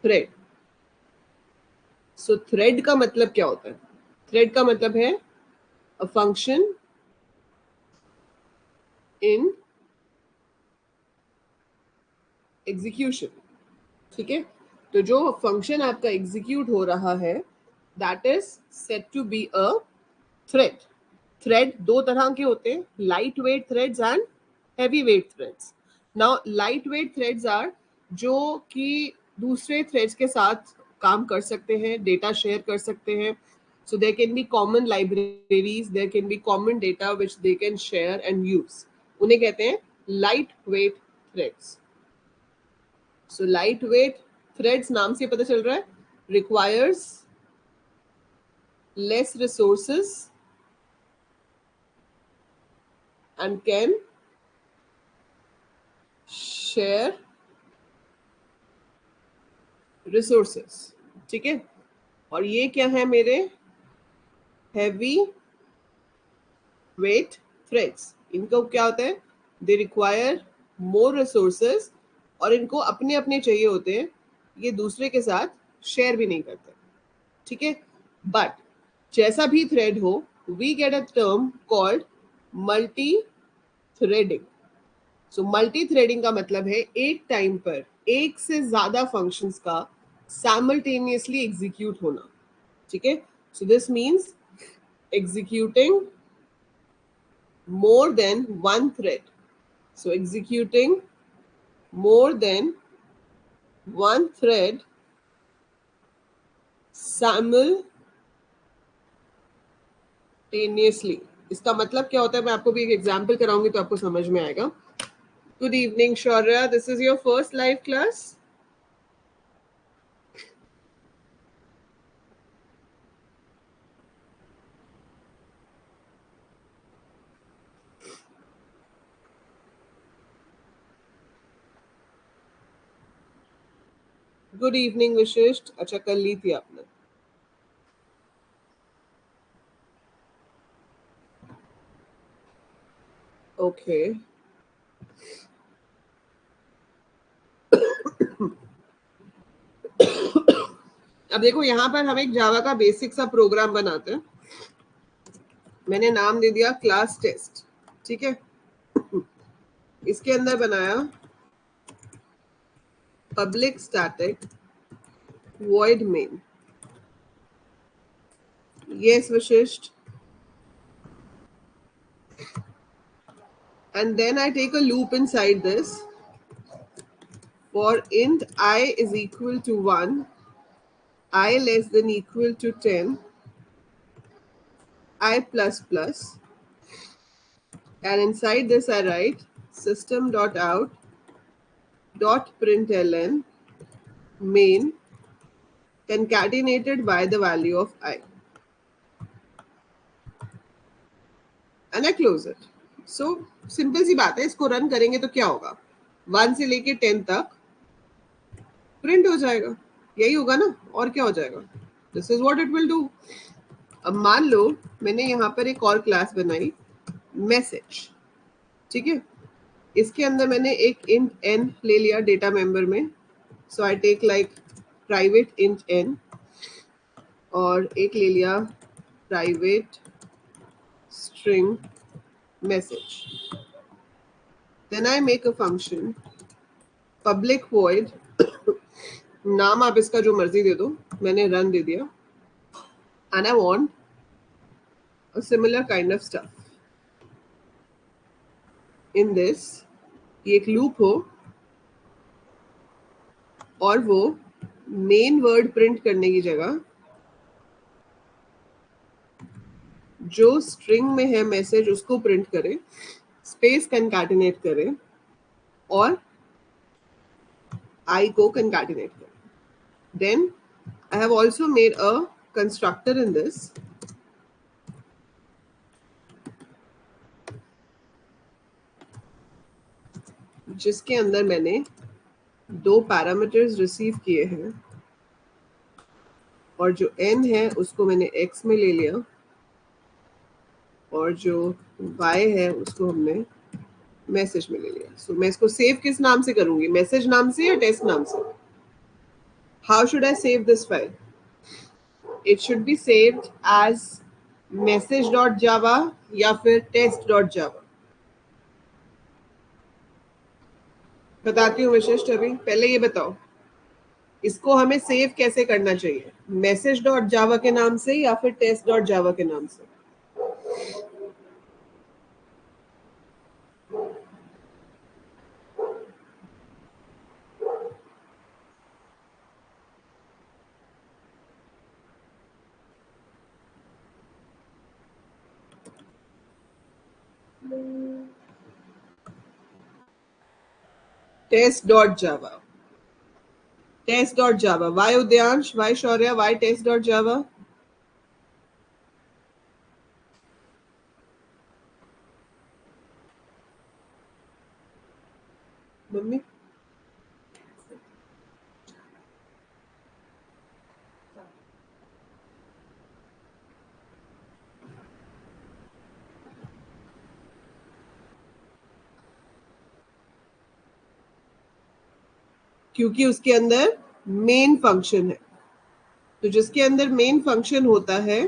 Thread. So thread का मतलब क्या होता है? थ्रेड का मतलब है अ फंक्शन इन एग्जीक्यूशन। ठीक है, तो जो फंक्शन आपका एग्जीक्यूट हो रहा है that is set to be a thread. Thread दो तरह के होते हैं, light weight threads and heavy weight threads. Now light weight threads are जो कि दूसरे थ्रेड्स के साथ काम कर सकते हैं, डेटा शेयर कर सकते हैं। So there can be common libraries, there can be common data which they can share and use. उन्हें कहते हैं light weight threads. So light weight threads नाम से पता चल रहा है requires less resources and can share resources. ठीक है, और ये क्या है मेरे हैवी वेट थ्रेड्स। इनको क्या होता है, दे रिक्वायर मोर रिसोर्सेस और इनको अपने अपने चाहिए होते हैं, ये दूसरे के साथ शेयर भी नहीं करते। ठीक है, बट जैसा भी थ्रेड हो we get a term called multi threading. So multi threading का मतलब है एक टाइम पर एक से ज्यादा फंक्शंस का साइमल्टेनियसली एग्जीक्यूट होना। ठीक है, so this means executing more than one thread. So executing more than one thread simultaneously. इसका मतलब क्या होता है, मैं आपको भी एक एग्जाम्पल कराऊंगी तो आपको समझ में आएगा। Good evening Shaurya, this is your first live class. Good evening विशिष्ट, अच्छा कर ली थी आपने। ओके अब देखो यहाँ पर हम एक जावा का बेसिक सा प्रोग्राम बनाते हैं। मैंने नाम दे दिया क्लास टेस्ट। ठीक है, इसके अंदर बनाया public static void main. Yes, Vashisht. And then I take a loop inside this for int I is equal to 1, I less than equal to 10, I plus plus. And inside this I write system.out.println main concatenated by the value of I. And I close it. So simple सी बात है, इसको run करेंगे तो क्या होगा, 1 से लेके 10 तक प्रिंट हो जाएगा, यही होगा ना, और क्या हो जाएगा। This is what it will do. अब मान लो मैंने यहाँ पर एक और क्लास बनाई मैसेज। ठीक है, इसके अंदर मैंने एक इंट n ले लिया डेटा मेंबर में। So I take like private int n और एक ले लिया private string message. Then I make a function public void, नाम आप इसका जो मर्जी दे दो, मैंने रन दे दिया। And I want a similar kind of stuff in this, ये एक लूप हो और वो मेन वर्ड प्रिंट करने की जगह जो स्ट्रिंग में है मैसेज उसको प्रिंट करे, स्पेस कंकैटिनेट करे और आई को कंकैटिनेट करे। Then I have also made a constructor in this जिसके अंदर मैंने दो पैरामीटर्स रिसीव किए हैं और जो n है उसको मैंने x में ले लिया और जो y है उसको हमने मैसेज में ले लिया। सो मैं इसको सेव किस नाम से करूंगी, मैसेज नाम से या टेस्ट नाम से। How should I save this file? It should be saved as message.java या फिर test.java. बताती हूँ विशिष्ट. अभी पहले ये बताओ इसको हमें सेव कैसे करना चाहिए, message.java के नाम से या फिर test.java के नाम से? test.java. test.java. Why Udyansh? Why Shaurya? Why test.java? Mummy क्योंकि उसके अंदर मेन फंक्शन है. तो जिसके अंदर मेन फंक्शन होता है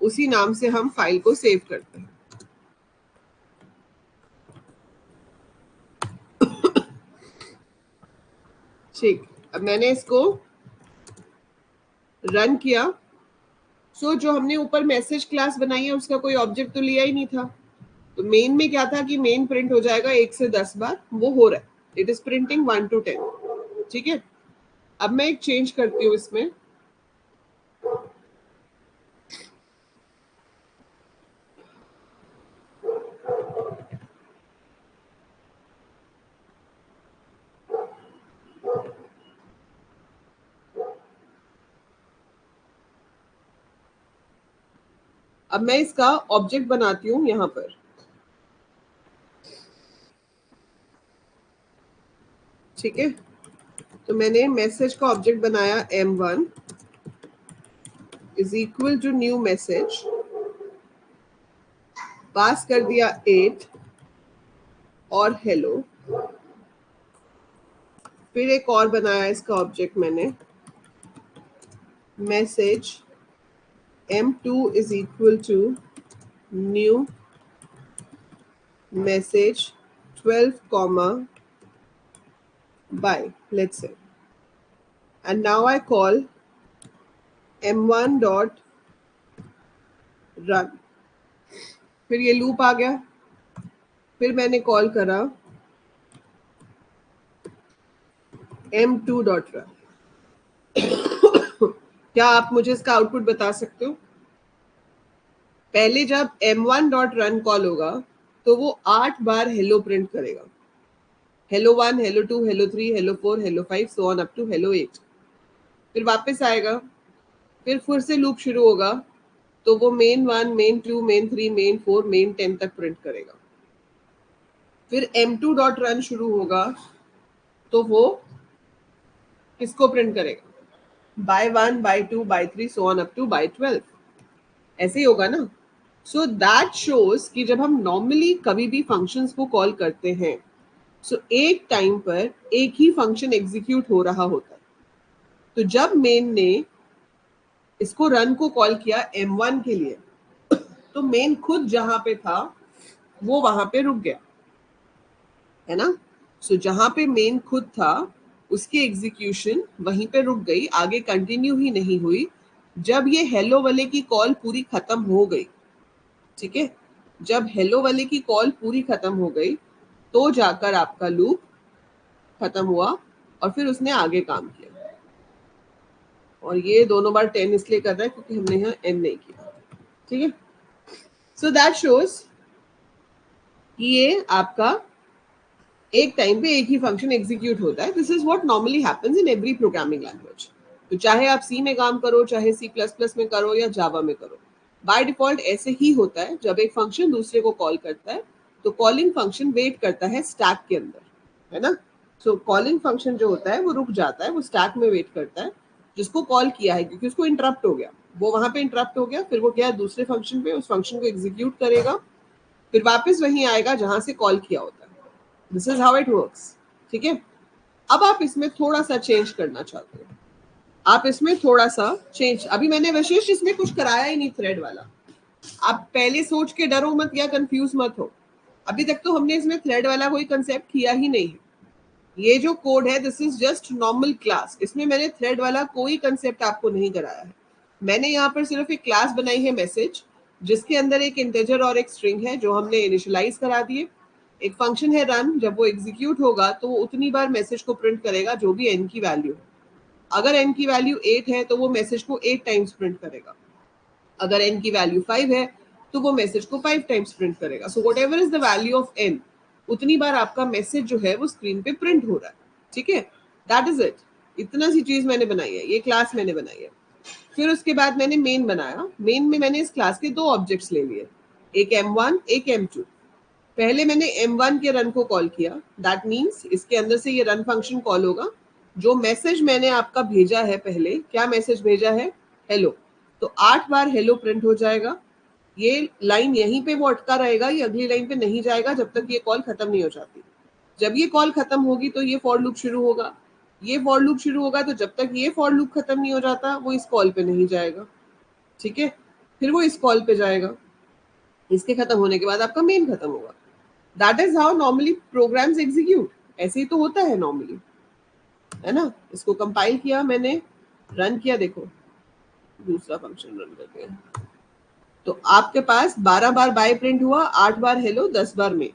उसी नाम से हम फाइल को सेव करते हैं. ठीक, अब मैंने इसको रन किया. सो जो हमने ऊपर मैसेज क्लास बनाई है उसका कोई ऑब्जेक्ट तो लिया ही नहीं था. तो मेन में क्या था कि मेन प्रिंट हो जाएगा 1 से 10 बार, वो हो रहा है. It is printing 1 to 10. ठीक है, अब मैं एक चेंज करती हूँ इसमें. अब मैं इसका ऑब्जेक्ट बनाती हूँ यहां पर. ठीक है, तो मैंने मैसेज का ऑब्जेक्ट बनाया m1 is equal to new message, pass कर दिया 8 और हेलो. फिर एक और बनाया इसका ऑब्जेक्ट मैंने, message m2 is equal to new message 12 comma by, let's say, and now I call m1 dot run. फिर ये लूप आ गया. फिर मैंने कॉल करा m2 डॉट रन. क्या आप मुझे इसका आउटपुट बता सकते हो? पहले जब m1 डॉट रन कॉल होगा तो वो 8 बार हेलो प्रिंट करेगा. Hello 1, hello 2, hello 3, hello 4, hello 5, so on up to hello 8. फिर वापस आएगा, फिर से लूप शुरू होगा. तो वो main 1, main 2, main 3, main 4, main 10 तक प्रिंट करेगा. फिर m2 डॉट रन शुरू होगा तो वो किसको प्रिंट करेगा? Bye 1, bye 2, bye 3, so on up to bye 12. ऐसे ही होगा ना. सो दैट शोज कि जब हम नॉर्मली कभी भी फंक्शंस को कॉल करते हैं सो एक टाइम पर एक ही फंक्शन एग्जीक्यूट हो रहा होता है. तो जब मेन ने इसको रन को कॉल किया m1 के लिए तो मेन खुद जहां पे था वो वहां पे रुक गया, है ना. सो जहां पे मेन खुद था उसकी एग्जीक्यूशन वहीं पे रुक गई, आगे कंटिन्यू ही नहीं हुई. जब ये हेलो वाले की कॉल पूरी खत्म हो गई, ठीक है, जब हेलो वाले की कॉल पूरी खत्म हो गई तो जाकर आपका लूप खत्म हुआ और फिर उसने आगे काम किया. और ये दोनों बार 10 इसलिए कर रहा है क्योंकि हमने यहाँ n नहीं किया. ठीक है, सो दैट शोज कि ये आपका एक टाइम पे एक ही फंक्शन एग्जीक्यूट होता है. This is what normally happens in every programming language. तो चाहे आप सी में काम करो, चाहे C++ में करो या जावा में करो, बाय डिफॉल्ट ऐसे ही होता है. जब एक फंक्शन दूसरे को कॉल करता है तो कॉलिंग फंक्शन वेट करता है स्टैक के अंदर, है ना. सो कॉलिंग फंक्शन जो होता है वो रुक जाता है, वो स्टैक में वेट करता है जिसको कॉल किया है, क्योंकि उसको इंटरप्ट हो गया, वो वहां पे इंटरप्ट हो गया. फिर वो क्या दूसरे फंक्शन पे उस फंक्शन को एग्जीक्यूट करेगा, फिर वापस वहीं आएगा जहां से कॉल किया होता है. This is how it works. ठीक है, अब आप इसमें थोड़ा सा चेंज करना चाहते हो आप इसमें थोड़ा सा चेंज, अभी मैंने विशेष इसमें कुछ कराया ही नहीं थ्रेड वाला, आप पहले सोच के डरो मत या कंफ्यूज मत हो, अभी तक तो हमने इसमें थ्रेड वाला कोई कंसेप्ट किया ही नहीं है। ये जो कोड है this is just normal class, इसमें मैंने थ्रेड वाला कोई कंसेप्ट आपको नहीं कराया है। मैंने यहाँ पर सिर्फ एक क्लास बनाई है मैसेज, जिसके अंदर एक इंटीजर और एक स्ट्रिंग है जो हमने इनिशियलाइज करा दिए। एक फंक्शन है रन, जब वो एग्जीक्यूट होगा तो वो उतनी बार मैसेज को प्रिंट करेगा जो भी n की वैल्यू है। अगर n की वैल्यू 8 है तो वो मैसेज को 8 टाइम्स प्रिंट करेगा, अगर n की वैल्यू 5 है तो वो मैसेज को 5 टाइम्स प्रिंट करेगा। So what ever is the value of n, उतनी बार आपका मैसेज जो है वो स्क्रीन पे प्रिंट हो रहा है। ठीक है, दैट इज इट। इतना सी चीज मैंने बनाई है, ये क्लास मैंने बनाई है। फिर उसके बाद मैंने मेन बनाया, मेन में मैंने इस क्लास के दो ऑब्जेक्ट्स ले लिए, एक m1 एक m2। पहले मैंने m1 के रन को कॉल किया, दैट मीन्स इसके अंदर से ये रन फंक्शन कॉल होगा। जो मैसेज मैंने आपका भेजा है, पहले क्या मैसेज भेजा है, हेलो, तो 8 बार हेलो प्रिंट हो जाएगा। ये लाइन यहीं पे वो अटका रहेगा, ये अगली लाइन पे नहीं जाएगा जब तक ये कॉल खत्म नहीं हो जाती। जब ये कॉल खत्म होगी तो ये फॉर लूप शुरू होगा, ये फॉर लूप शुरू होगा तो जब तक ये फॉर लूप खत्म नहीं हो जाता वो इस कॉल पे नहीं जाएगा। ठीक है, फिर वो इस कॉल पे जाएगा, इसके खत्म होने के बाद आपका मेन खत्म होगा। That is how normally programs execute, ऐसे ही तो होता है नॉर्मली, है ना। इसको कंपाइल किया मैंने, रन किया, देखो दूसरा फंक्शन रन करते हैं तो आपके पास 12 बार बाय प्रिंट हुआ, 8 बार हेलो, 10 बार मेन।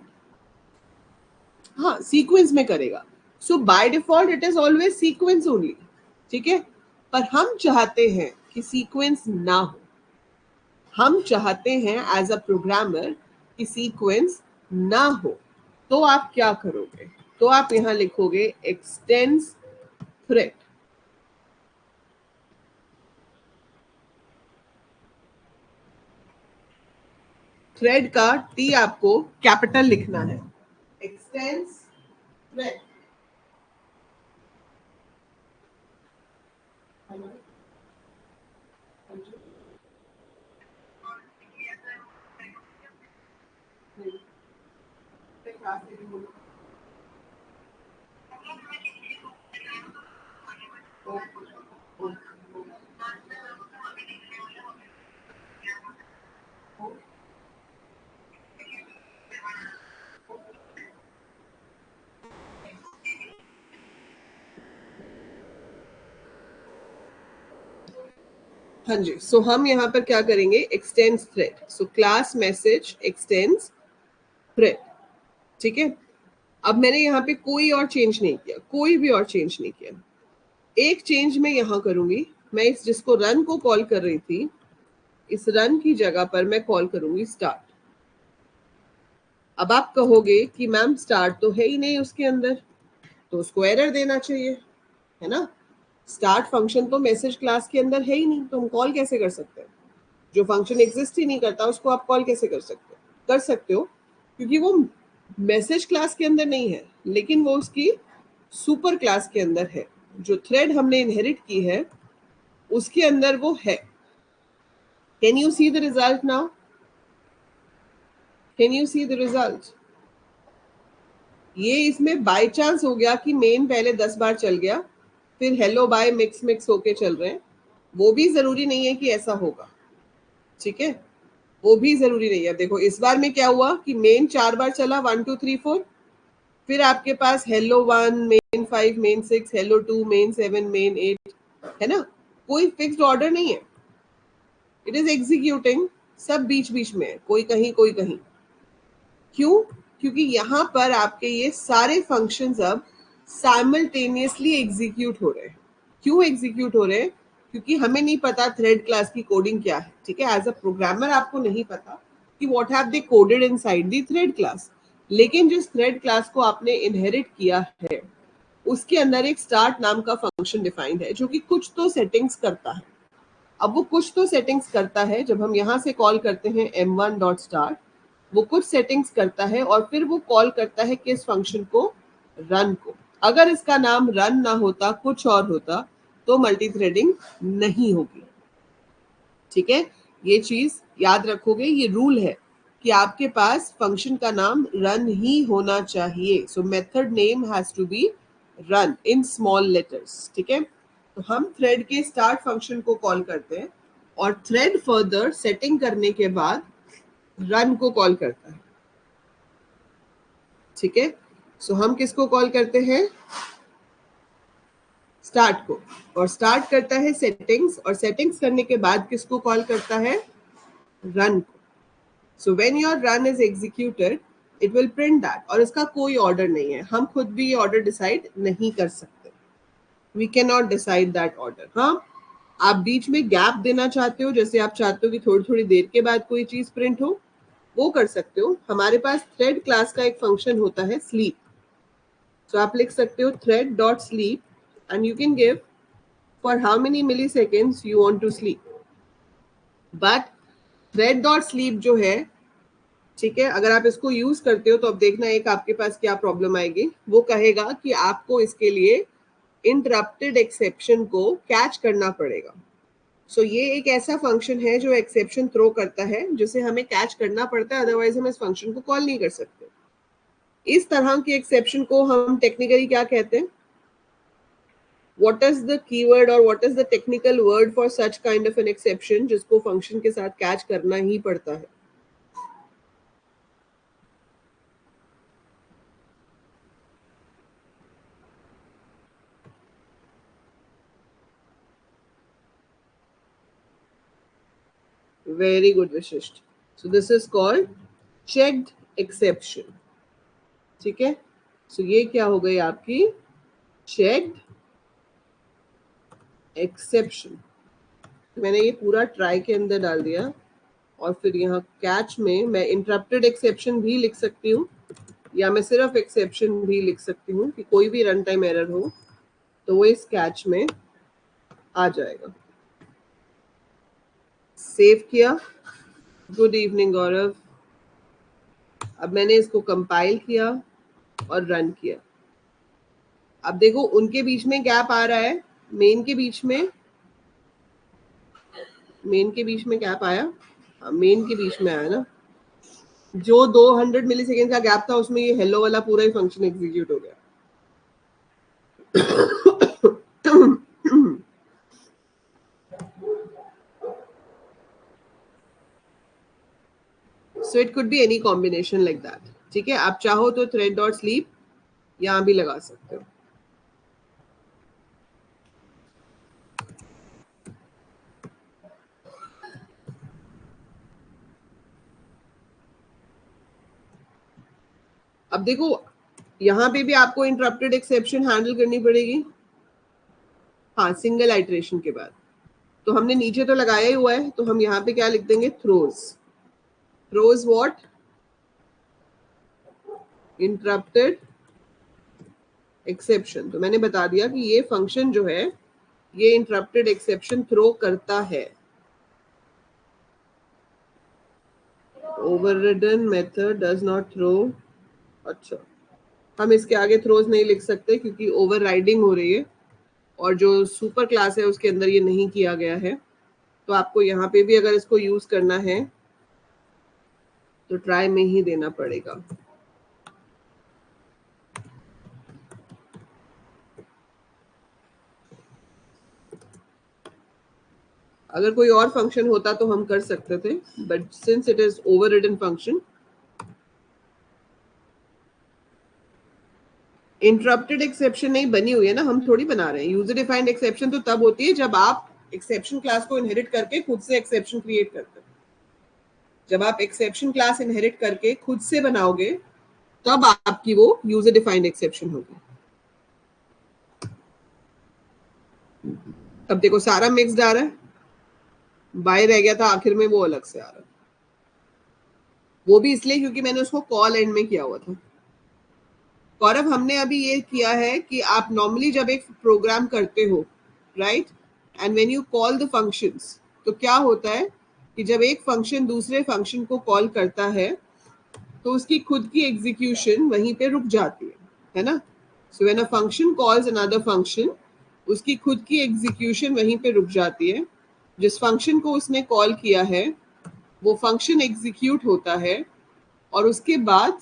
हाँ, सीक्वेंस में करेगा। So by default it is always sequence only. ठीक है, पर हम चाहते हैं कि सीक्वेंस ना हो, हम चाहते हैं एज अ प्रोग्रामर कि सीक्वेंस ना हो। तो आप क्या करोगे, तो आप यहां लिखोगे एक्सटेंड्स थ्रेड। थ्रेड का टी आपको कैपिटल लिखना है, एक्सटेंड्स थ्रेड। हाँ जी, सो हम यहाँ पर क्या करेंगे, x tends thread. So class message x tends thread. ठीक है, अब मैंने यहाँ पे कोई और चेंज नहीं किया, कोई भी और चेंज नहीं किया। एक चेंज मैं यहाँ करूंगी, मैं इस जिसको रन को कॉल कर रही थी, इस रन की जगह पर मैं कॉल करूंगी स्टार्ट। अब आप कहोगे कि मैम स्टार्ट तो है ही नहीं उसके अंदर, तो उसको एरर देना चाहिए, है ना। स्टार्ट फंक्शन तो मैसेज क्लास के अंदर है ही नहीं, तो हम कॉल कैसे कर सकते हैं। जो फंक्शन एग्जिस्ट ही नहीं करता उसको आप कॉल कैसे कर सकते हो, कर सकते हो क्योंकि वो मैसेज क्लास के अंदर नहीं है, लेकिन वो उसकी सुपर क्लास के अंदर है। जो थ्रेड हमने इनहेरिट की है उसके अंदर वो है। Can you see the result now, can you see the result. ये इसमें बाय चांस हो गया कि मेन पहले 10 बार चल गया, फिर हेलो बाय मिक्स मिक्स होके चल रहे हैं, वो भी जरूरी नहीं है कि ऐसा होगा। ठीक है, वो भी जरूरी नहीं है। देखो इस बार में क्या हुआ कि मेन 4 बार चला, 1 2 3 4, फिर आपके पास hello 1 main 5 main 6 hello 2 main 7 main 8, है ना। कोई फिक्स्ड ऑर्डर नहीं है, इट इज एग्जीक्यूटिंग, सब बीच बीच में है, कोई कहीं कोई कहीं। क्यों, क्योंकि यहाँ पर आपके ये सारे फंक्शंस अब साइमल्टेनियसली एग्जीक्यूट हो रहे हैं। क्यों एग्जीक्यूट हो रहे हैं, क्योंकि हमें नहीं पता थ्रेड क्लास की कोडिंग क्या है। ठीक है, एज अ प्रोग्रामर आपको नहीं पता कि what have they coded inside the thread class, लेकिन जिस थ्रेड क्लास को आपने इनहेरिट किया है उसके अंदर एक स्टार्ट नाम का फंक्शन डिफाइंड है जो कि कुछ तो सेटिंग्स करता है। अब वो कुछ तो सेटिंग्स करता है, जब हम यहाँ से कॉल करते हैं m1.start, वो कुछ सेटिंग्स करता है और फिर वो कॉल करता है किस फंक्शन को, रन को। अगर इसका नाम रन ना होता, कुछ और होता, तो मल्टी थ्रेडिंग नहीं होगी। ठीक है, ये चीज याद रखोगे, ये रूल है कि आपके पास फंक्शन का नाम रन ही होना चाहिए। So method name has to be run in small letters. ठीक है, तो हम थ्रेड के स्टार्ट फंक्शन को कॉल करते हैं और थ्रेड फर्दर सेटिंग करने के बाद रन को कॉल करता है। ठीक है, सो हम किसको कॉल करते हैं? स्टार्ट को, और स्टार्ट करता है सेटिंग्स, और सेटिंग्स करने के बाद किसको कॉल करता है? रन को। So when your run is executed it will print that, और इसका कोई ऑर्डर नहीं है, हम खुद भी ये ऑर्डर डिसाइड नहीं कर सकते, we can not decide that order. हाँ, आप बीच में गैप देना चाहते हो, जैसे आप चाहते हो कि थोड़ी थोड़ी देर के बाद कोई चीज प्रिंट हो, वो कर सकते हो। हमारे पास थ्रेड क्लास का एक फंक्शन होता है स्लीप, सो आप लिख सकते हो thread dot sleep and you can give for how many milliseconds you want to sleep. But thread dot sleep जो है, ठीक है, अगर आप इसको यूज करते हो तो अब देखना एक आपके पास क्या प्रॉब्लम आएगी। वो कहेगा कि आपको इसके लिए इंटरप्टेड एक्सेप्शन को कैच करना पड़ेगा। सो ये एक ऐसा फंक्शन है जो एक्सेप्शन थ्रो करता है, जिसे हमें कैच करना पड़ता है, अदरवाइज हम इस फंक्शन को कॉल नहीं कर सकते। इस तरह के एक्सेप्शन को हम टेक्निकली क्या कहते हैं? What is the keyword और what is the technical word for such kind of an exception जिसको फंक्शन के साथ कैच करना ही पड़ता है? Very good, Vishisht. So this is called checked exception. ठीक है, so ये क्या हो गई आपकी checked exception। मैंने ये पूरा ट्राई के अंदर डाल दिया, और फिर यहाँ कैच में मैं इंटरप्टेड एक्सेप्शन भी लिख सकती हूँ, या मैं सिर्फ एक्सेप्शन भी लिख सकती हूँ कि कोई भी रन टाइम एरर हो तो वो इस कैच में आ जाएगा। सेव किया, गुड इवनिंग गौरव। अब मैंने इसको कंपाइल किया और रन किया। अब देखो उनके बीच में गैप आ रहा है, मेन के बीच में गैप आया, मेन के बीच में आया ना, जो 200 मिली सेकेंड का गैप था उसमें ये हेलो वाला पूरा ही फंक्शन एग्जीक्यूट हो गया। So it could be any combination like that. ठीक है, आप चाहो तो थ्रेड डॉट स्लीप यहां भी लगा सकते हो। अब देखो यहाँ पे भी आपको इंटरप्टेड एक्सेप्शन हैंडल करनी पड़ेगी। हाँ, सिंगल आइटरेशन के बाद। तो हमने नीचे तो लगाया ही हुआ है, तो हम यहाँ पे क्या लिख देंगे? Throws what? Interrupted exception. तो मैंने बता दिया कि ये फंक्शन जो है ये इंटरप्टेड एक्सेप्शन थ्रो करता है। ओवररिडन मेथड डज नॉट थ्रो। अच्छा, हम इसके आगे थ्रोज नहीं लिख सकते क्योंकि ओवरराइडिंग हो रही है, और जो सुपर क्लास है उसके अंदर ये नहीं किया गया है। तो आपको यहाँ पे भी अगर इसको यूज करना है तो ट्राई में ही देना पड़ेगा। अगर कोई और फंक्शन होता तो हम कर सकते थे, but since it is overridden function, interrupted exception नहीं बनी हुई है ना, हम थोड़ी बना रहे हैं। यूजर डिफाइंड एक्सेप्शन तो तब होती है जब आप एक्सेप्शन क्लास को इनहेरिट करके खुद से एक्सेप्शन क्रिएट करते हो। जब आप एक्सेप्शन क्लास इनहेरिट करके खुद से बनाओगे तब आपकी वो यूजर डिफाइंड एक्सेप्शन होगी। अब देखो सारा मिक्स्ड आ रहा है, बाय रह गया था आखिर में, वो अलग से आ रहा है। वो भी इसलिए क्योंकि मैंने उसको कॉल एंड में किया हुआ था। गौरव, हमने अभी ये किया है कि आप नॉर्मली जब एक प्रोग्राम करते हो, right, and when you call the functions, तो क्या होता है कि जब एक फंक्शन दूसरे फंक्शन को कॉल करता है तो उसकी खुद की एग्जीक्यूशन वहीं पे रुक जाती है ना। So when a function calls another function, उसकी खुद की एग्जीक्यूशन वहीं पे रुक जाती है। जिस फंक्शन को उसने कॉल किया है वो फंक्शन एग्जीक्यूट होता है, और उसके बाद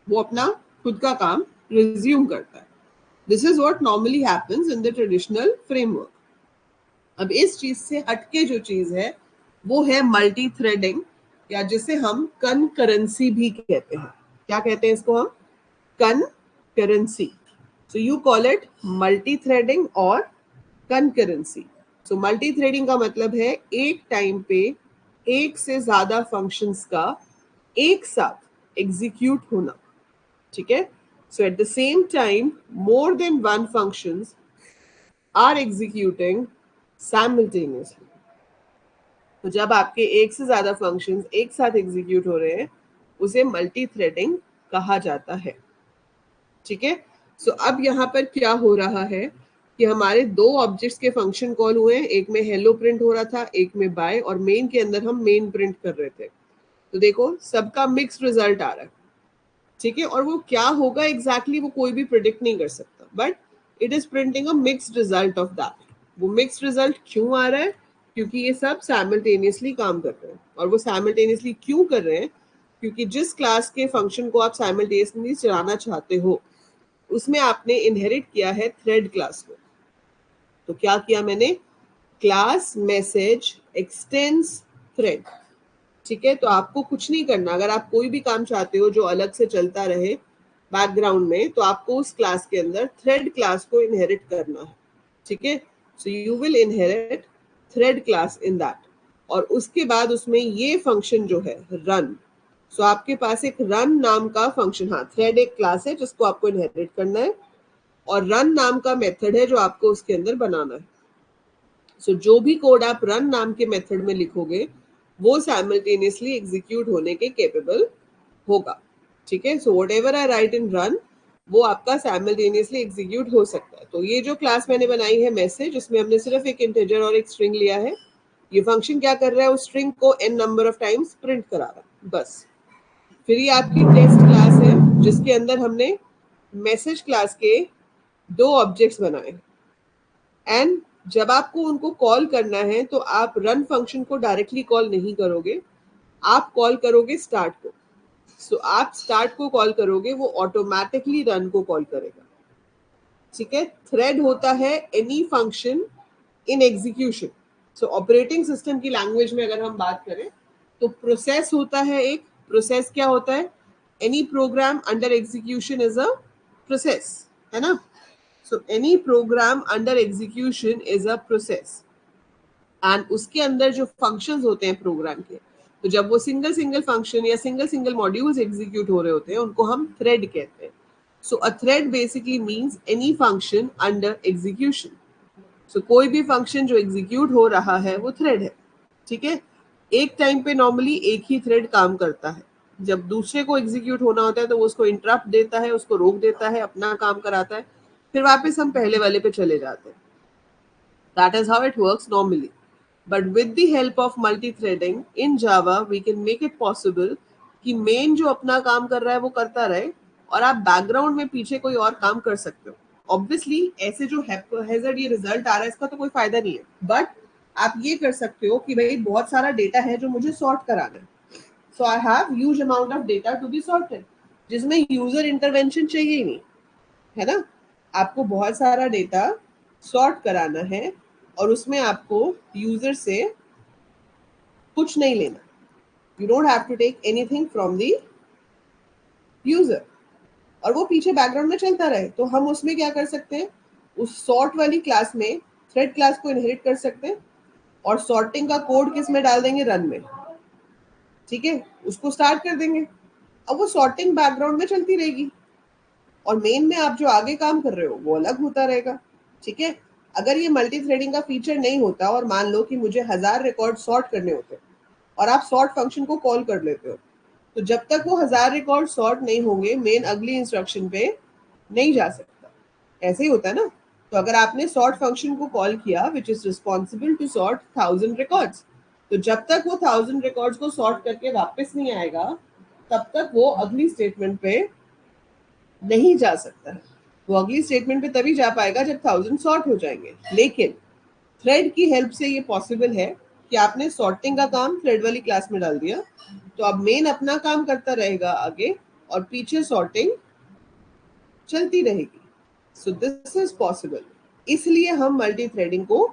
वो अपना खुद का काम रिज्यूम करता है। This is what normally happens in the traditional framework. अब इस चीज से हटके जो चीज है वो है मल्टी थ्रेडिंग, या जिसे हम कनकरेंसी भी कहते हैं। क्या कहते हैं इसको हम? Concurrency. So you call it multi threading और कनकरेंसी। सो मल्टी थ्रेडिंग का मतलब है एक टाइम पे एक से ज्यादा फंक्शंस का एक साथ एग्जीक्यूट होना। ठीक है? So at the same time more than one functions are executing simultaneously. तो जब आपके एक से ज्यादा फंक्शंस एक साथ एग्जीक्यूट हो रहे हैं उसे मल्टी थ्रेडिंग कहा जाता है। ठीक है? सो अब यहाँ पर क्या हो रहा है कि हमारे दो ऑब्जेक्ट्स के फंक्शन कॉल हुए हैं, एक में हेलो प्रिंट हो रहा था, एक में बाय, और मेन के अंदर हम मेन प्रिंट कर रहे थे। तो देखो सबका मिक्स्ड रिजल्ट आ रहा है। ठीक है? और वो क्या होगा एग्जैक्टली वो कोई भी प्रिडिक्ट नहीं कर सकता, but it is printing a mixed result of that. वो मिक्स्ड रिजल्ट क्यों आ रहा है? क्योंकि ये सब साइमल्टेनियसली काम कर रहे हैं। और वो साइमल्टेनियसली क्यों कर रहे हैं? क्योंकि जिस क्लास के फंक्शन को आप साइमल्टेनियसली चलाना चाहते हो उसमें आपने इनहेरिट किया है थ्रेड क्लास को। तो क्या किया मैंने? Class message x tends thread. ठीक है? तो आपको कुछ नहीं करना। अगर आप कोई भी काम चाहते हो जो अलग से चलता रहे बैकग्राउंड में, तो आपको उस क्लास के अंदर थ्रेड क्लास को इनहेरिट करना है। ठीक है? So you will inherit thread class in that. और उसके बाद उसमें ये फंक्शन जो है रन, सो आपके पास एक रन नाम का फंक्शन, हाँ थ्रेड एक क्लास है जिसको आपको इनहेरिट करना है, और रन नाम का मेथड है जो आपको उसके अंदर बनाना है। सो जो भी कोड आप रन नाम के मेथड में लिखोगे वो साइमल्टेनियसली एग्जीक्यूट होने के केपेबल होगा। ठीक है? So whatever I right in run वो आपका साइमल्टेनियसली एग्जीक्यूट हो सकता है। तो ये जो क्लास मैंने बनाई है मैसेज, इसमें हमने सिर्फ एक इंटीजर और एक स्ट्रिंग लिया है। ये फंक्शन क्या कर रहा है? उस स्ट्रिंग को n number of times print करा रहा है, बस। फिर ये आपकी टेस्ट क्लास है जिसके अंदर हमने मैसेज क्लास के दो ऑब्जेक्ट्स बनाए, एंड जब आपको उनको कॉल करना है तो आप रन फंक्शन को डायरेक्टली कॉल नहीं करोगे, आप कॉल करोगे स्टार्ट को। सो आप स्टार्ट को कॉल करोगे, वो ऑटोमेटिकली रन को कॉल करेगा। ठीक है? थ्रेड होता है any function in execution. So operating system की लैंग्वेज में अगर हम बात करें तो प्रोसेस होता है एक। प्रोसेस क्या होता है? Any program under execution is a process, है ना? So any program under execution is a process, and उसके अंदर जो फंक्शंस होते हैं प्रोग्राम के, तो जब वो सिंगल सिंगल फंक्शन या सिंगल सिंगल मॉड्यूल्स एग्जीक्यूट हो रहे होते हैं उनको हम थ्रेड कहते हैं। So a thread basically means any function under execution. सो कोई भी फंक्शन जो एग्जीक्यूट हो रहा है वो थ्रेड है। ठीक है? एक टाइम पे नॉर्मली एक ही थ्रेड काम करता है। जब दूसरे को एग्जीक्यूट होना होता है तो वो उसको इंटरप्ट देता है, उसको रोक देता है, अपना काम कराता है, फिर वापस हम पहले वाले पे चले जाते हैं। That is how it works normally. But with the help of multi-threading in Java, we can make it possible कि मेन जो अपना काम कर रहा है वो करता रहे और आप बैकग्राउंड में पीछे कोई और काम कर सकते हो। ऑब्वियसली ऐसे जो हैजर्ड ये रिजल्ट आ रहा है इसका तो कोई फायदा नहीं है, बट आप ये कर सकते हो कि भाई बहुत सारा डेटा है जो मुझे सॉर्ट कराना है। So I have huge amount of data to be sorted, जिसमें यूजर इंटरवेंशन चाहिए ही नहीं, है ना? आपको बहुत सारा डेटा सॉर्ट कराना है और उसमें आपको यूजर से कुछ नहीं लेना। You don't have to take anything from the user, और वो पीछे बैकग्राउंड में चलता रहे। तो हम उसमें क्या कर सकते हैं? उस सॉर्ट वाली क्लास में थ्रेड क्लास को इनहेरिट कर सकते हैं और सॉर्टिंग का कोड किस में डाल देंगे? रन में। ठीक है? उसको स्टार्ट कर देंगे, अब वो सॉर्टिंग बैकग्राउंड में चलती रहेगी और मेन में आप जो आगे काम कर रहे हो वो अलग होता रहेगा। ठीक है? अगर ये मल्टी थ्रेडिंग का फीचर नहीं होता और मान लो कि मुझे 1000 रिकॉर्ड सॉर्ट करने होते और आप सॉर्ट फंक्शन को कॉल कर लेते हो, तो जब तक वो 1000 रिकॉर्ड सॉर्ट नहीं होंगे मेन अगली इंस्ट्रक्शन पे नहीं जा सकता। ऐसे ही होता है ना? तो अगर आपने सॉर्ट फंक्शन को कॉल किया which is responsible to sort 1000 records, तो जब तक वो 1000 रिकॉर्ड्स को सॉर्ट करके वापस नहीं आएगा तब तक वो अगली स्टेटमेंट पे नहीं जा सकता है। वो अगली स्टेटमेंट पे तभी जा पाएगा जब 1000 सॉर्ट हो जाएंगे। लेकिन थ्रेड की हेल्प से ये पॉसिबल है कि आपने सॉर्टिंग का काम थ्रेड वाली क्लास में डाल दिया, तो अब मेन अपना काम करता रहेगा आगे और पीछे सॉर्टिंग चलती रहेगी। सो दिस इज पॉसिबल, इसलिए हम मल्टी थ्रेडिंग को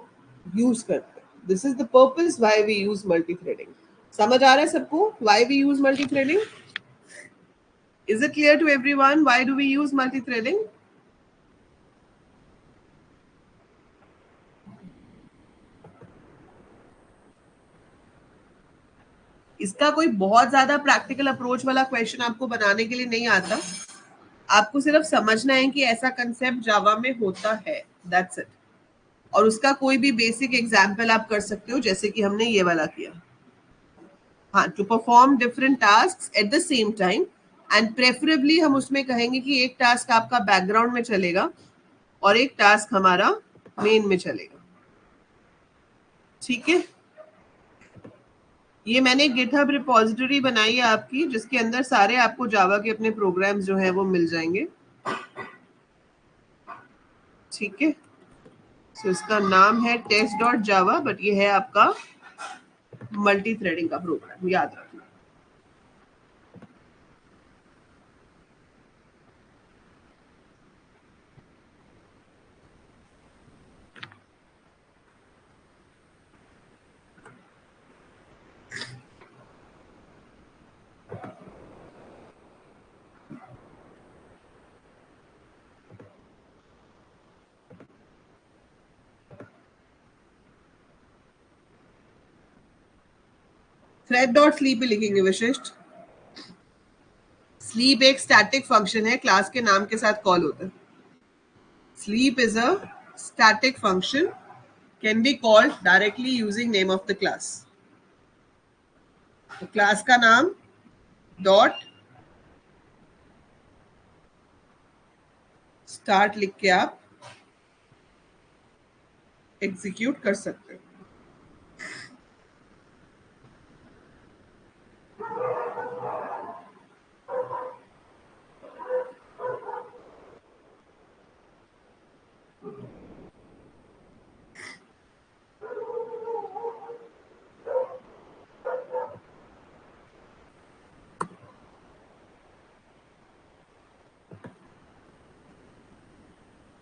यूज करते हैं। This is the purpose why we use multi threading. समझ आ रहा है सबको why we use multi threading? Is it clear to everyone why do we use multi threading? इसका कोई बहुत ज्यादा प्रैक्टिकल अप्रोच वाला क्वेश्चन आपको बनाने के लिए नहीं आता। आपको सिर्फ समझना है कि ऐसा कंसेप्ट जावा में होता है, दैट्स इट। और उसका कोई भी बेसिक एग्जाम्पल आप कर सकते हो, जैसे कि हमने ये वाला किया। हाँ, to perform different task at the same time, and preferably हम उसमें कहेंगे कि एक टास्क आपका बैकग्राउंड में चलेगा और एक टास्क हमारा मेन में चलेगा। ठीक है, ये मैंने गिटहब रिपोजिटरी बनाई है आपकी, जिसके अंदर सारे आपको जावा के अपने प्रोग्राम्स जो है वो मिल जाएंगे। ठीक है, सो इसका नाम है test.java, बट ये है आपका मल्टी थ्रेडिंग का प्रोग्राम, याद रखना। थ्रेड डॉट स्लीप लिखेंगे विशिष्ट। स्लीप एक स्टैटिक फंक्शन है, क्लास के नाम के साथ कॉल होता है। Sleep is a static function, can be called directly using name of the class. तो क्लास का नाम डॉट स्टार्ट लिख के आप एग्जीक्यूट कर सकते हो।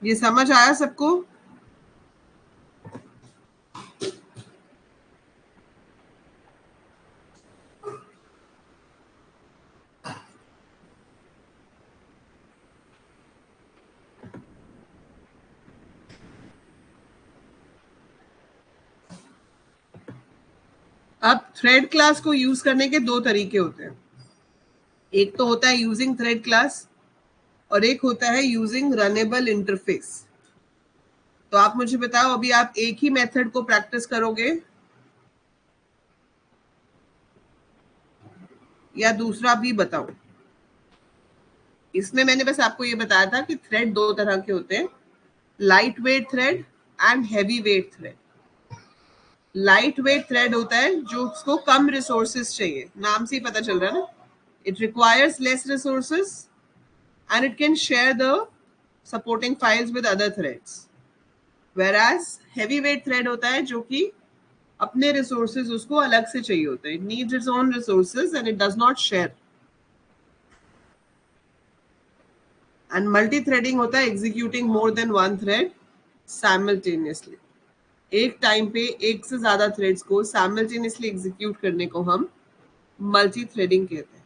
ये समझ आया सबको? अब थ्रेड क्लास को यूज करने के दो तरीके होते हैं। एक तो होता है यूजिंग थ्रेड क्लास, और एक होता है यूजिंग रनेबल इंटरफेस। तो आप मुझे बताओ, अभी आप एक ही मेथड को प्रैक्टिस करोगे या दूसरा भी बताओ? इसमें मैंने बस आपको ये बताया था कि थ्रेड दो तरह के होते हैं, light wait thread and heavy wait thread. Light weight thread होता है जो उसको कम रिसोर्सेज चाहिए, नाम से ही पता चल रहा है ना, it requires less resources and it can share the supporting files with other threads. whereas heavy weight thread होता है जो कि अपने रिसोर्सेज उसको अलग से चाहिए होते हैं, it needs its own resources and it does not share. And multi threading होता है एग्जीक्यूटिंग मोर देन वन थ्रेड साइमल्टेनियसली। एक टाइम पे एक से ज्यादा थ्रेड्स को साइमल्टेनियसली एग्जीक्यूट करने को हम मल्टी थ्रेडिंग कहते हैं।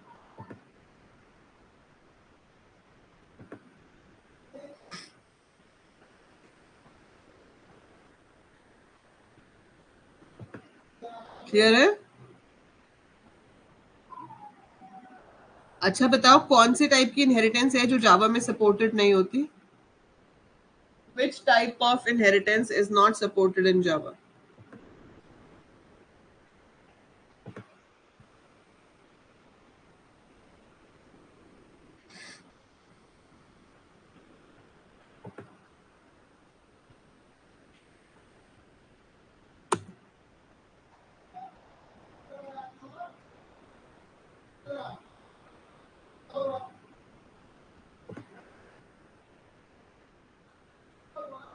क्लियर है? अच्छा बताओ, कौन से टाइप की इनहेरिटेंस है जो जावा में सपोर्टेड नहीं होती? Which type of inheritance is not supported in Java?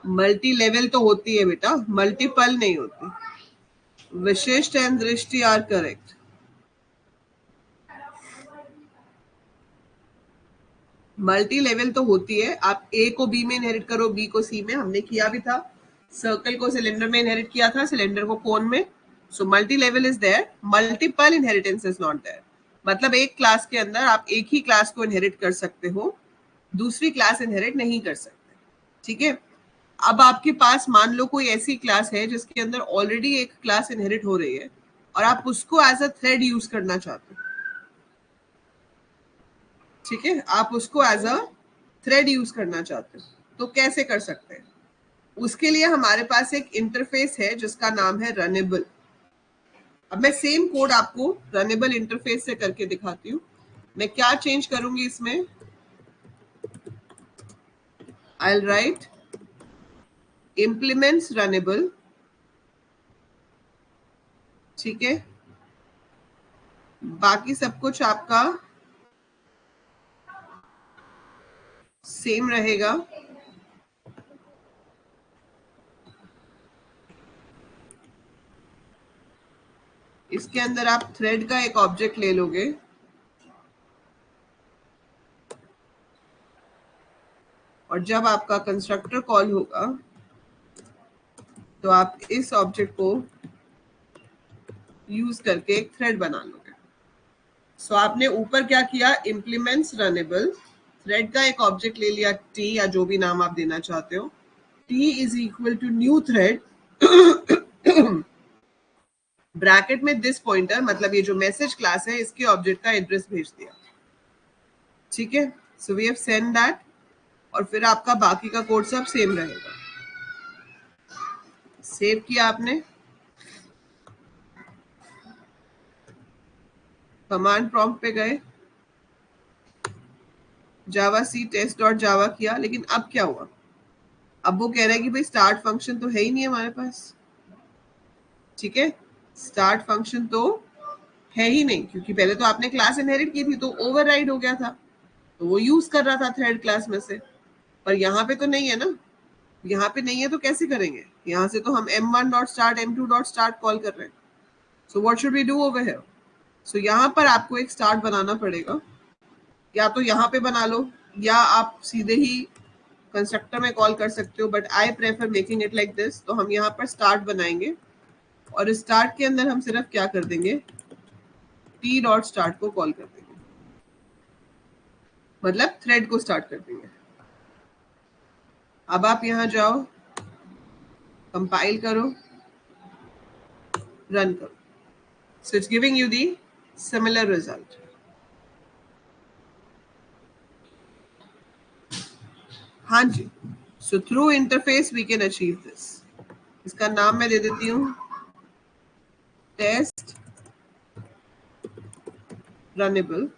Multi level तो होती है बेटा, मल्टीपल नहीं होती। विशिष्ट एंड दृष्टि आर करेक्ट। मल्टी लेवल तो होती है, आप ए को बी में इनहेरिट करो, बी को सी में, हमने किया भी था। सर्कल को सिलेंडर में इनहेरिट किया था, सिलेंडर को कोन में. So multi level is there, multiple inheritance is not there. मतलब एक क्लास के अंदर आप एक ही क्लास को इनहेरिट कर सकते हो, दूसरी क्लास इनहेरिट नहीं कर सकते. ठीक है. अब आपके पास मान लो कोई ऐसी क्लास है जिसके अंदर ऑलरेडी एक क्लास इनहेरिट हो रही है और आप उसको एज अ थ्रेड यूज करना चाहते हो. ठीक है, आप उसको एज अ थ्रेड यूज करना चाहते हो, तो कैसे कर सकते हैं? उसके लिए हमारे पास एक इंटरफेस है जिसका नाम है रनेबल. अब मैं सेम कोड आपको रनेबल इंटरफेस से करके दिखाती हूँ. मैं क्या चेंज करूंगी इसमें? I'll write implements runnable. ठीक है, बाकी सब कुछ आपका सेम रहेगा. इसके अंदर आप थ्रेड का एक ऑब्जेक्ट ले लोगे और जब आपका कंस्ट्रक्टर कॉल होगा तो आप इस ऑब्जेक्ट को यूज करके एक थ्रेड बना लोगे. सो आपने ऊपर क्या किया? इम्प्लीमेंट्स रनेबल, थ्रेड का एक ऑब्जेक्ट ले लिया टी, या जो भी नाम आप देना चाहते हो. T is equal to new thread, bracket में दिस पॉइंटर, मतलब ये जो मैसेज क्लास है इसके ऑब्जेक्ट का एड्रेस भेज दिया. ठीक है, so we have send that. और फिर आपका बाकी का कोड सब सेम रहेगा. सेव किया आपने, कमांड प्रॉम्प्ट पे गए, जावा सी टेस्ट डॉट जावा किया. लेकिन अब क्या हुआ? अब वो कह रहा है कि भाई स्टार्ट फंक्शन तो है ही नहीं हमारे पास. ठीक है, स्टार्ट फंक्शन तो है ही नहीं, क्योंकि पहले तो आपने क्लास इनहेरिट की थी तो ओवरराइड हो गया था, तो वो यूज कर रहा था थ्रेड क्लास में से. पर यहाँ पे तो नहीं है ना. यहाँ पे नहीं है तो कैसे करेंगे? यहाँ से तो हम m1 dot start m2 dot start call कर रहे हैं. So what should we do over here? So यहाँ पर आपको एक स्टार्ट बनाना पड़ेगा. या तो यहाँ पे बना लो, या आप सीधे ही कंस्ट्रक्टर में कॉल कर सकते हो, but I prefer making it like this. तो हम यहाँ पर स्टार्ट बनाएंगे और स्टार्ट के अंदर हम सिर्फ क्या कर देंगे? टी डॉट स्टार्ट को कॉल कर देंगे, मतलब थ्रेड को स्टार्ट कर देंगे. अब आप यहाँ जाओ, कंपाइल करो, रन करो. So it's giving you the similar result. हाँ जी, so through interface we can achieve this. इसका नाम मैं दे देती हूँ test runnable.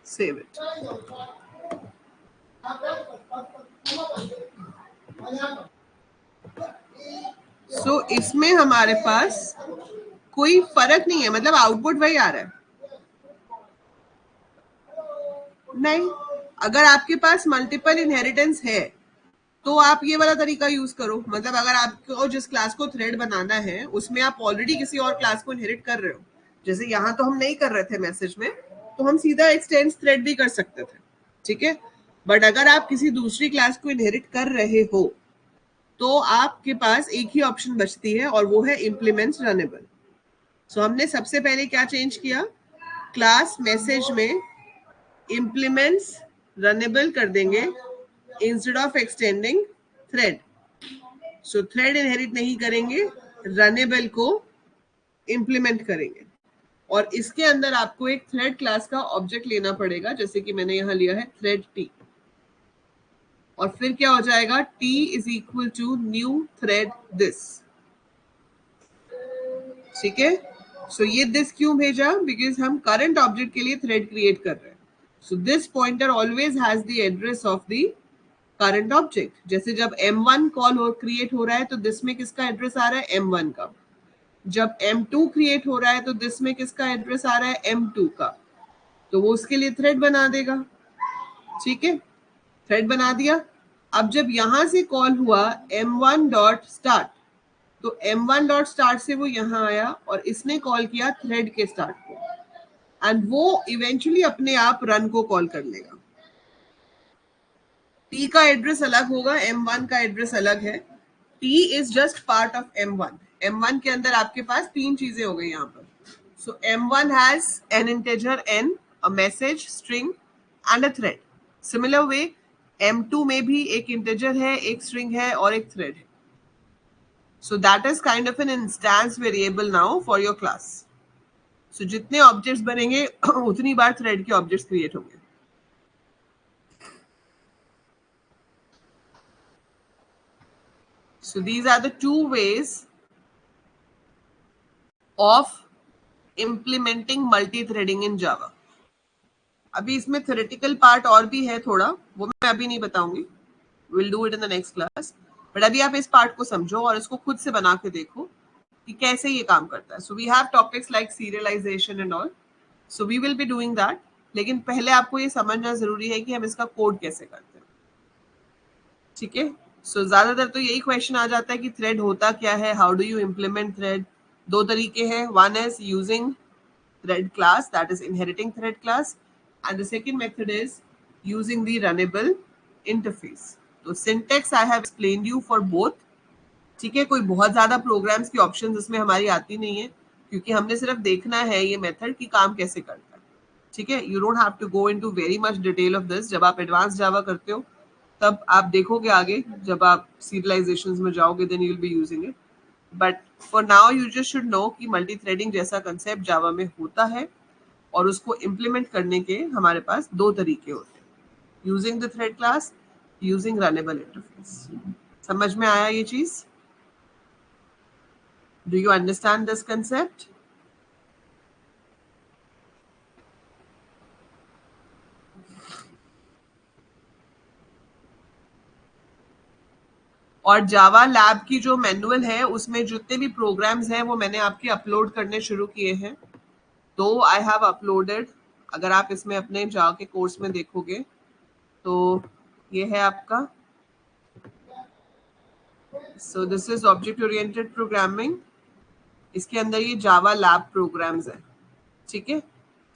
Save it. So इसमें हमारे पास कोई फर्क नहीं है, मतलब आउटपुट वही आ रहा है. नहीं, अगर आपके पास मल्टीपल इनहेरिटेंस है तो आप ये वाला तरीका यूज करो. मतलब अगर आपको जिस क्लास को थ्रेड बनाना है उसमें आप ऑलरेडी किसी और क्लास को इनहेरिट कर रहे हो, जैसे यहाँ तो हम नहीं कर रहे थे मैसेज में, तो हम सीधा एक्सटेंड थ्रेड भी कर सकते थे. ठीक है, बट अगर आप किसी दूसरी क्लास को इनहेरिट कर रहे हो तो आपके पास एक ही ऑप्शन बचती है और वो है इम्प्लीमेंट्स रनेबल. सो हमने सबसे पहले क्या चेंज किया? क्लास मैसेज में इम्प्लीमेंट्स रनेबल कर देंगे instead of extending thread. So thread inherit नहीं करेंगे, रनेबल को इम्प्लीमेंट करेंगे. और इसके अंदर आपको एक थ्रेड क्लास का ऑब्जेक्ट लेना पड़ेगा, जैसे कि मैंने यहाँ लिया है थ्रेड टी. और फिर क्या हो जाएगा? T is equal to new thread this. ठीक है, सो ये दिस क्यों भेजा? बिकॉज हम करंट ऑब्जेक्ट के लिए थ्रेड क्रिएट कर रहे हैं. So this pointer always has the address of the current object. जैसे जब m1 कॉल हो क्रिएट हो रहा है तो दिस में किसका एड्रेस आ रहा है? m1 का. जब m2 क्रिएट हो रहा है तो दिस में किसका एड्रेस आ रहा है? m2 का. तो वो उसके लिए थ्रेड बना देगा. ठीक है, थ्रेड बना दिया. अब जब यहां से कॉल हुआ m1 डॉट स्टार्ट, तो m1 डॉट स्टार्ट से वो यहाँ आया और इसने कॉल किया थ्रेड के स्टार्ट को, एंड वो इवेंचुअली अपने आप रन को कॉल कर लेगा। T का एड्रेस अलग होगा, M1 का एड्रेस अलग है। T is just part of M1। M1 के अंदर आपके पास तीन चीजें हो गई यहाँ पर। सो M1 has an integer n, a message, string and a thread. Similar way M2 में भी एक इंटीजर है, एक स्ट्रिंग है और एक थ्रेड है। So that is kind of an instance variable now for your class. So जितने ऑब्जेक्ट्स बनेंगे उतनी बार थ्रेड के ऑब्जेक्ट्स क्रिएट होंगे। So these are the two ways of implementing multi-threading in Java. अभी इसमें theoretical part और भी है थोड़ा, वो मैं अभी नहीं बताऊंगी, we'll do it in the next class. But अभी आप इस part को समझो और इसको खुद से बना के देखो कि कैसे ये काम करता है. So we have topics like serialization and all. So we will be doing that. लेकिन पहले आपको ये समझना जरूरी है कि हम इसका कोड कैसे करते हैं. ठीक है. सो ज्यादातर तो यही क्वेश्चन आ जाता है कि थ्रेड होता क्या है, how do you implement thread. दो तरीके हैं, one is using thread class, that is inheriting thread class, and the second method is using the runnable interface. तो syntax I have explained you for both. ठीक है. कोई बहुत ज्यादा programmes की ऑप्शंस इसमें हमारी आती नहीं है, क्योंकि हमने सिर्फ देखना है ये मेथड की काम कैसे करता है. ठीक है. You don't have to go into very much detail of this. जब आप एडवांस जावा करते हो तब आप देखोगे आगे, जब आप सीरियलाइजेशंस में जाओगे then you will be using it. But for now you just should know कि मल्टी थ्रेडिंग जैसा कंसेप्ट जावा में होता है और उसको इम्प्लीमेंट करने के हमारे पास दो तरीके होते हैं, using the thread class, using runnable interface. समझ में आया ये चीज? Do you understand this concept? और जावा लैब की जो मैनुअल है उसमें जितने भी प्रोग्राम्स हैं वो मैंने आपके अपलोड करने शुरू किए हैं. तो आई हैव अपलोडेड, अगर आप इसमें अपने जाके कोर्स में देखोगे तो ये है आपका. So this is object oriented programming. इसके अंदर ये जावा लैब प्रोग्राम्स हैं. ठीक है.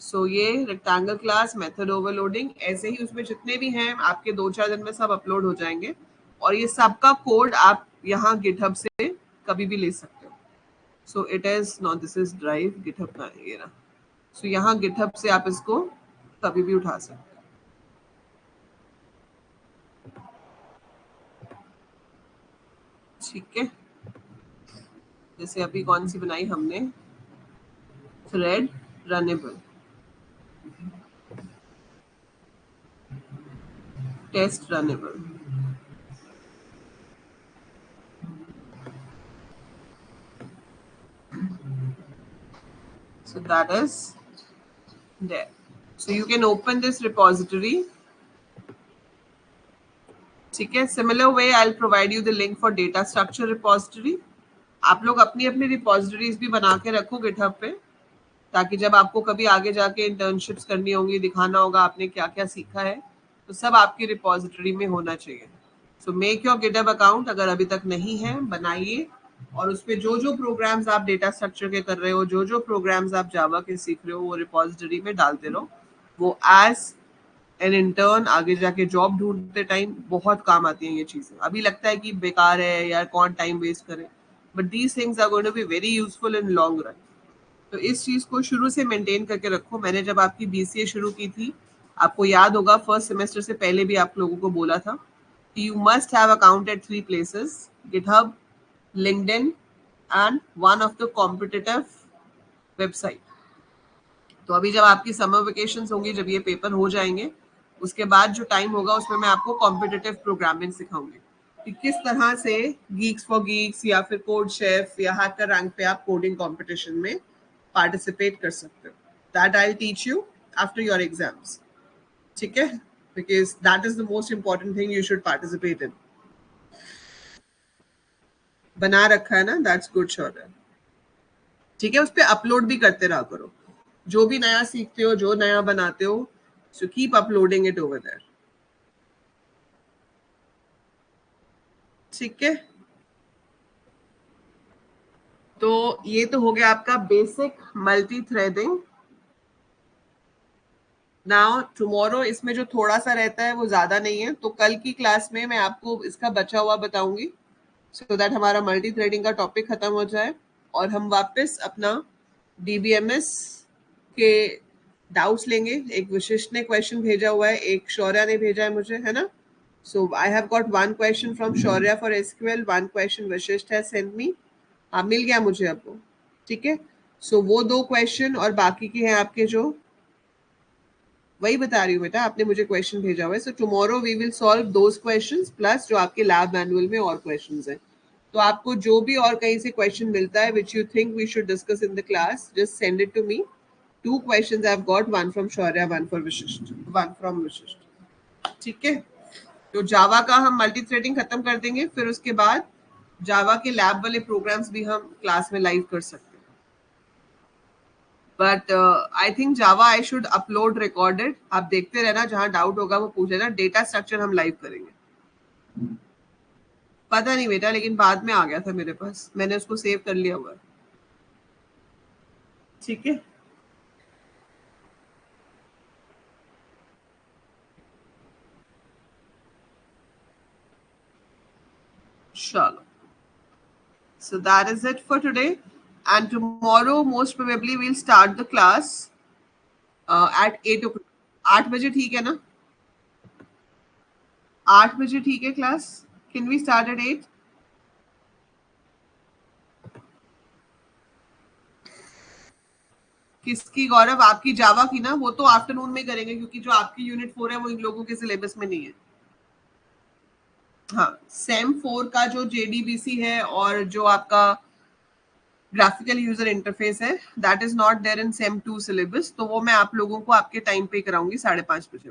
सो ये रेक्टेंगल क्लास, मेथड ओवरलोडिंग, ऐसे ही उसमें जितने भी हैं आपके 2-4 दिन में सब अपलोड हो जाएंगे. और ये सबका कोड आप यहाँ गिटहब से कभी भी ले सकते हो. So it is not, this is drive, GitHub का ये ना. सो यहाँ गिटहब से आप इसको कभी भी उठा सकते हो. ठीक है. जैसे अभी कौन सी बनाई हमने, thread runnable, test runnable. So that is there. So you can open this repository. ठीक है. Similar way I'll provide you the link for data structure repository. आप लोग अपनी अपनी रिपोजिटरीज भी बना के रखो गिटहब पे, ताकि जब आपको कभी आगे जाके इंटर्नशिप्स करनी होंगी, दिखाना होगा आपने क्या क्या सीखा है, तो सब आपकी रिपोजिटरी में होना चाहिए. So make your GitHub account, अगर अभी तक नहीं है बनाइए, और उस पर जो जो प्रोग्राम्स आप डेटा स्ट्रक्चर के कर रहे हो, जो जो प्रोग्राम्स आप जावा के सीख रहे हो, वो रिपोजिटरी में डालते रहो. वो एज एन इंटर्न आगे जाके जॉब ढूंढते टाइम बहुत काम आती हैं ये चीजें. अभी लगता है कि बेकार है यार, कौन टाइम वेस्ट करे, but these things are going to be very useful in long run. तो इस चीज को शुरू से मेंटेन करके रखो. मैंने जब आपकी बीसीए शुरू की थी, आपको याद होगा फर्स्ट सेमेस्टर से पहले भी आप लोगों को बोला था कि you must have account at 3 places, GitHub, LinkedIn and one of the competitive website. तो अभी जब आपकी समर वेकेशंस होंगी, जब ये पेपर हो जाएंगे, उसके बाद जो टाइम होगा उसमें मैं आपको कॉम्पिटिटिव प्रोग्रामिंग सिखाऊंगी कि किस तरह से गीक्स फॉर गीक्स या फिर कोड शेफ या हैकर रैंक पे आप कोडिंग कंपटीशन में पार्टिसिपेट कर सकते हो. That I will teach you after your exams. ठीक है. Because that is the most important thing you should participate in. बना रखा है ना, दैट्स गुड. श्योर. ठीक है. उस पर अपलोड भी करते रहा करो, जो भी नया सीखते हो, जो नया बनाते हो. So keep uploading it over there. ठीक है. तो ये तो हो गया आपका basic multi threading. Now tomorrow इसमें जो थोड़ा सा रहता है वो ज्यादा नहीं है, तो कल की क्लास में मैं आपको इसका बचा हुआ बताऊंगी, सो दैट हमारा मल्टी थ्रेडिंग का टॉपिक खत्म हो जाए और हम वापस अपना डीबीएमएस के डाउट्स लेंगे। एक विशिष्ट ने क्वेश्चन भेजा हुआ है, एक शौर्या ने भेजा है मुझे, है ना। So I have got one question from Shaurya for SQL, one question Vishisht has sent me. हाँ, मिल गया मुझे अब वो, ठीक है। सो वो दो क्वेश्चन और बाकी के हैं आपके, जो वही बता रही हूँ बेटा, आपने मुझे क्वेश्चन भेजा हुआ है। So tomorrow we will solve those questions plus जो आपके लैब मैनुअल में और क्वेश्चंस हैं। तो आपको जो भी और कहीं से क्वेश्चन मिलता है which you think we should discuss in the class, just send it to me. Two questions I have got, one from Shaurya, one for Vishisht, one from Vishisht, ठीक है। तो जावा का हम मल्टी थ्रेडिंग खत्म कर देंगे, फिर उसके बाद जावा के लैब वाले प्रोग्राम्स भी हम क्लास में लाइव कर सकते हैं। But I think Java I should upload recorded, आप देखते रहना, जहां डाउट होगा वो पूछ लेना। डेटा स्ट्रक्चर हम लाइव करेंगे। पता नहीं बेटा, लेकिन बाद में आ गया था मेरे पास, मैंने उसको सेव कर लिया हुआ है, ठीक है। चलो, so that is it for today, and tomorrow most probably we'll start the class at 8 o'clock. 8 बजे ठीक है ना? 8 बजे ठीक है class? Can we start at 8? किसकी गौरव? आपकी जावा की ना, वो तो आफ्टरनून में करेंगे क्योंकि जो आपकी यूनिट 4 है वो इन लोगों के सिलेबस में नहीं है। हाँ, सेम 4 का जो जेडीबीसी है और जो आपका ग्राफिकल यूजर इंटरफेस है, that is not there in same 2 syllabus, तो वो मैं आप लोगों को आपके टाइम पे कराऊंगी 5:30 बजे।